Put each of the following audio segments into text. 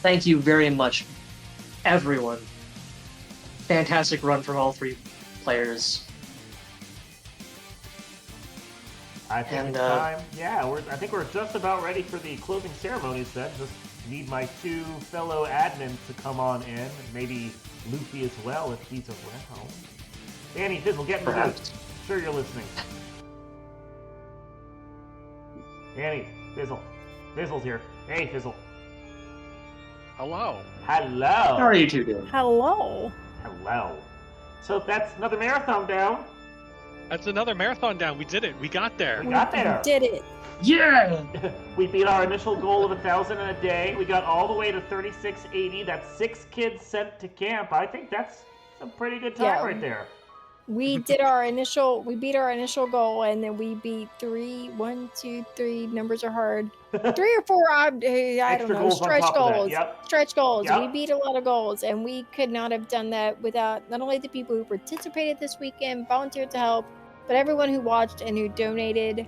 Thank you very much, everyone. Fantastic run from all three players. I think it's time. Yeah, I think we're just about ready for the closing ceremonies then. Just need my two fellow admins to come on in. Maybe Luffy as well if he's around. Danny, Fizzle, get in the booth. Sure you're listening. Danny, Fizzle. Fizzle's here. Hey, Fizzle. Hello. Hello. How are you two doing? Hello. Hello. So that's another marathon down. That's another marathon down. We did it. We got there. We got there. We did it. Yeah! We beat our initial goal of 1,000 in a day. We got all the way to 3680. That's 6 kids sent to camp. I think that's a pretty good time right there. We did our initial, we beat our initial goal, and then we beat 3, 1, 2, 3, numbers are hard. 3 or 4, I don't know, stretch goals. Yep. Stretch goals. Yep. We beat a lot of goals, and we could not have done that without not only the people who participated this weekend, volunteered to help, but everyone who watched and who donated.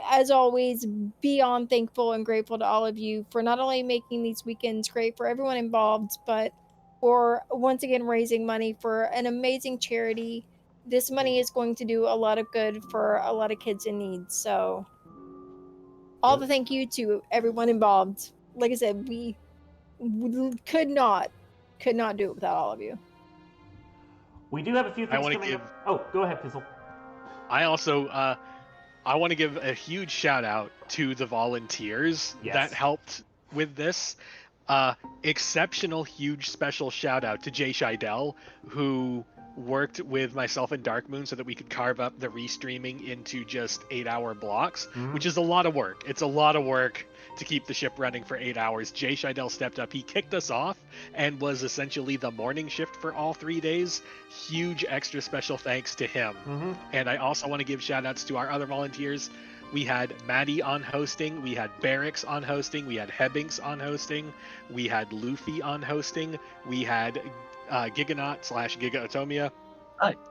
As always, beyond thankful and grateful to all of you for not only making these weekends great for everyone involved, but for once again raising money for an amazing charity. This money is going to do a lot of good for a lot of kids in need. So all the thank you to everyone involved. Like I said, we could not do it without all of you. We do have a few things coming up. Oh, go ahead, Fizzle. I also I want to give a huge shout out to the volunteers that helped with this. Exceptional, huge, special shout out to Jay Scheidel, who worked with myself and Darkmoon so that we could carve up the restreaming into just 8-hour blocks, which is a lot of work. It's a lot of work to keep the ship running for 8 hours. Jay Scheidel stepped up. He kicked us off and was essentially the morning shift for all 3 days. Huge extra special thanks to him. And I also want to give shout outs to our other volunteers. We had Maddie on hosting, we had Barracks on hosting, we had Hebbinks on hosting, we had Luffy on hosting, we had Giganaut/Giga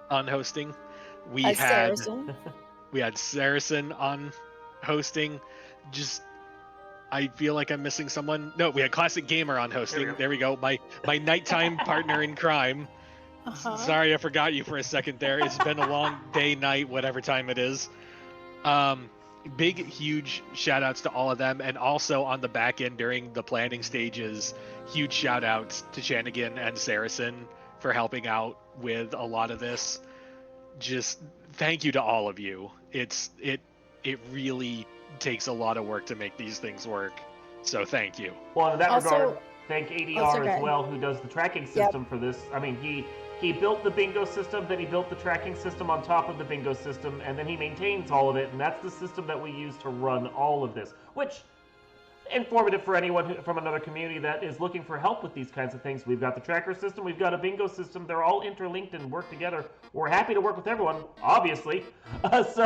on hosting. We had Saracen on hosting. I feel like I'm missing someone. No, we had Classic Gamer on hosting. There we go. My nighttime partner in crime. Sorry, I forgot you for a second there. It's been a long day, night, whatever time it is. Big, huge shout outs to all of them. And also on the back end during the planning stages, huge shout outs to Shanigan and Saracen for helping out with a lot of this. Just thank you to all of you. It really takes a lot of work to make these things work. So thank you. Well, in that regard, thank ADR as well, who does the tracking system for this. I mean, he built the bingo system, then he built the tracking system on top of the bingo system, and then he maintains all of it, and that's the system that we use to run all of this, which informative for anyone from another community that is looking for help with these kinds of things. We've got the tracker system, we've got a bingo system, they're all interlinked and work together. We're happy to work with everyone, obviously. That's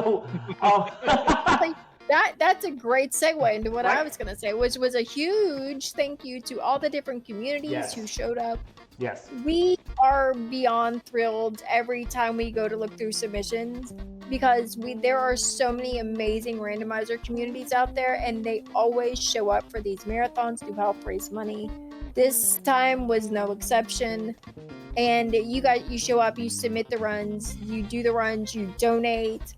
a great segue into what I was going to say, which was a huge thank you to all the different communities who showed up. Yes. We are beyond thrilled every time we go to look through submissions because there are so many amazing randomizer communities out there, and they always show up for these marathons to help raise money. This time was no exception. And you show up, you submit the runs, you do the runs, you donate.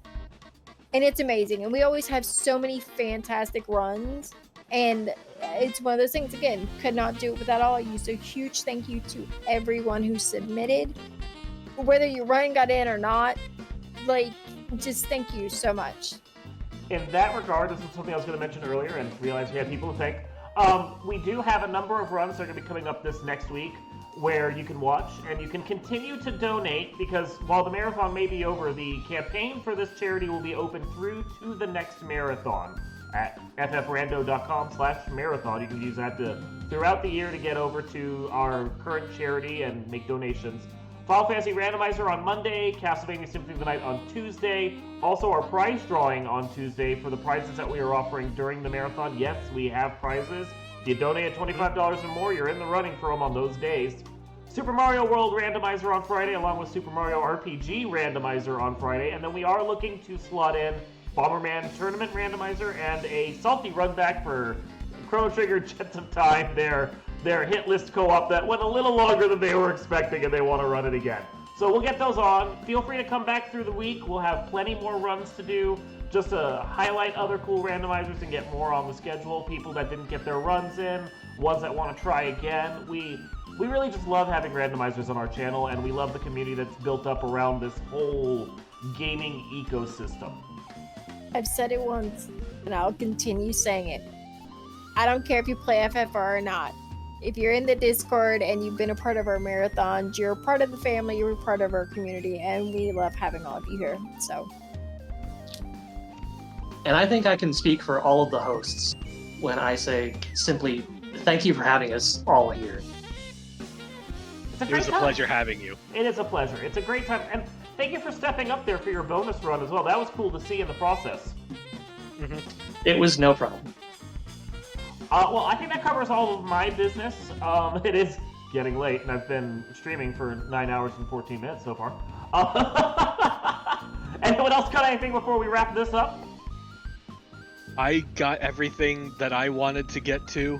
And it's amazing. And we always have so many fantastic runs. And it's one of those things, again, could not do it without all of you. So huge thank you to everyone who submitted. Whether your run got in or not, just thank you so much. In that regard, this is something I was going to mention earlier and realized we had people to thank. We do have a number of runs that are going to be coming up this next week where you can watch and you can continue to donate, because while the marathon may be over, the campaign for this charity will be open through to the next marathon at ffrando.com/marathon. You can use that throughout the year to get over to our current charity and make donations. Final Fantasy Randomizer on Monday, Castlevania Symphony of the Night on Tuesday. Also our prize drawing on Tuesday for the prizes that we are offering during the marathon. Yes, we have prizes. If you donate at $25 or more, you're in the running for them on those days. Super Mario World Randomizer on Friday, along with Super Mario RPG Randomizer on Friday. And then we are looking to slot in Bomberman Tournament Randomizer and a salty run back for Chrono Trigger Jets of Time, their hit list co-op that went a little longer than they were expecting, and they want to run it again. So we'll get those on. Feel free to come back through the week. We'll have plenty more runs to do, just to highlight other cool randomizers and get more on the schedule. People that didn't get their runs in, ones that want to try again. We really just love having randomizers on our channel, and we love the community that's built up around this whole gaming ecosystem. I've said it once, and I'll continue saying it. I don't care if you play FFR or not. If you're in the Discord and you've been a part of our marathons, you're a part of the family, you're a part of our community, and we love having all of you here. So, and I think I can speak for all of the hosts when I say simply thank you for having us all here. It was a pleasure having you. It is a pleasure. It's a great time, and thank you for stepping up there for your bonus run as well. That was cool to see in the process. Mm-hmm. It was no problem. Well, I think that covers all of my business. It is getting late, and I've been streaming for 9 hours and 14 minutes so far. Anyone else got anything before we wrap this up? I got everything that I wanted to get to.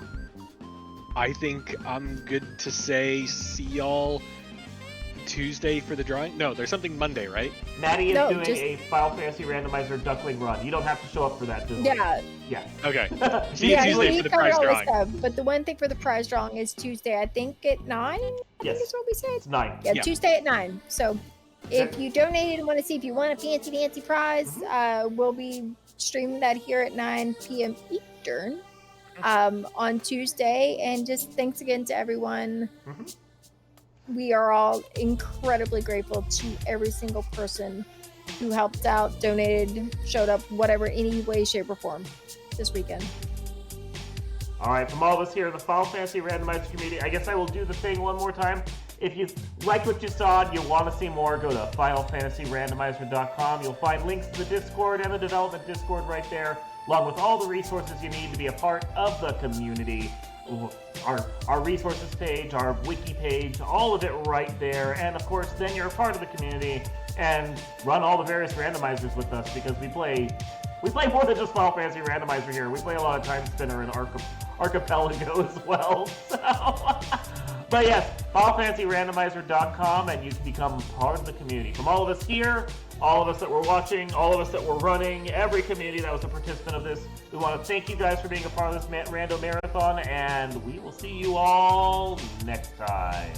I think I'm good to say see y'all Tuesday for the drawing. No, there's something Monday, right? Maddie is doing a Final Fantasy Randomizer Duckling run. You don't have to show up for that, does yeah. Yeah. Okay. See you Tuesday for the prize drawing. But the one thing for the prize drawing is Tuesday, I think at 9? Yes. That's what we said? It's 9. Yeah, Tuesday at 9. So if you donated and want to see if you want a fancy prize, we'll be streaming that here at 9 p.m. Eastern on Tuesday. And just thanks again to everyone. Mm-hmm. We are all incredibly grateful to every single person who helped out, donated, showed up, whatever, any way, shape, or form this weekend. All right, from all of us here in the Final Fantasy Randomizer community, I guess I will do the thing one more time. If you liked what you saw and you want to see more, go to FinalFantasyRandomizer.com. You'll find links to the Discord and the development Discord right there, along with all the resources you need to be a part of the community. Our resources page, our wiki page, all of it right there. And of course, then you're a part of the community and run all the various randomizers with us, because we play more than just Final Fantasy Randomizer here. We play a lot of Time Spinner and Archipelago as well. So. But yes, FinalFantasyRandomizer.com, and you can become part of the community. From all of us here, all of us that were watching, all of us that were running, every community that was a participant of this, we want to thank you guys for being a part of this Rando Marathon, and we will see you all next time.